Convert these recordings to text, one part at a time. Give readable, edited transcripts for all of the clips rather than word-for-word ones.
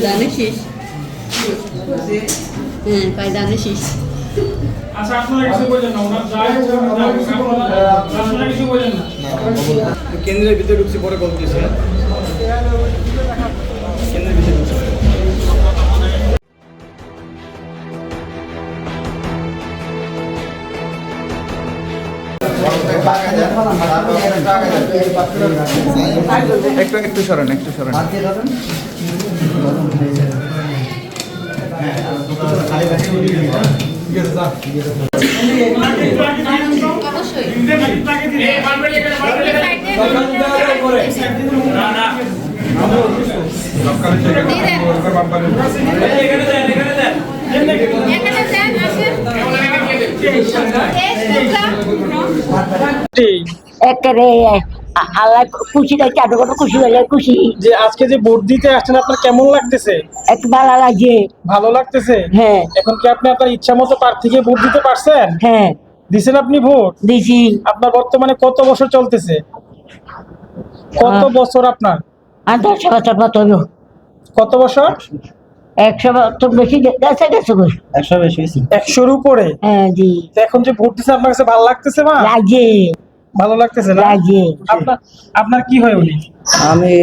দানে শেষ। হ্যাঁ, পায়ে দানে শেষ। আচ্ছা, আপনারা কিছু বলেন না, ওনার আপনারা কিছু বলেন না। কেন্দ্রের ভিতরে ঢুকছি, পরে কল দিয়েছে। কেন্দ্রের ভিতরে ঢুকছি। একটু সরেন, একটু সরেন। আল্লাহ খুশি লাগছে, এত কত খুশি হলে খুশি। যে আজকে যে ভোট দিতে আসছেন, আপনার কেমন লাগতেছে? একটু ভালো লাগছে। ভালো লাগতেছে? হ্যাঁ। এখন কি আপনি আপনার ইচ্ছা মতো প্রার্থীকে ভোট দিতে পারছেন? হ্যাঁ, দিছেন আপনি ভোট? দিছি। আপনার বর্তমানে কত বছর চলতেছে? কত বছর আপনার? 10 বছর মতো হলো। কত বছর? 100 বছর বেশি গেছে গেছে। 100 বেশি হয়েছে। 100-র উপরে? হ্যাঁ জি। তো এখন যে ভোট দিচ্ছে, আপনার কাছে ভালো লাগতেছে? মা লাগছে। ভালো লাগতেছে না? লাগছে। আপনার কি হয় উনি? আমি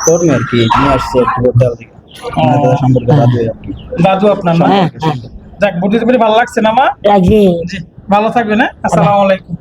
কর্মী আর কি, নিয়ে আসছি ভোট দেওয়ার দিকে। সম্পর্কে দাদু আর কি। দাদু আপনার না? হ্যাঁ, হ্যাঁ। যাক, ভোট দিতে পেরে ভালো লাগছে না মা? লাগছে। জি, ভালো থাকবেন। হ্যাঁ, আসসালামু আলাইকুম।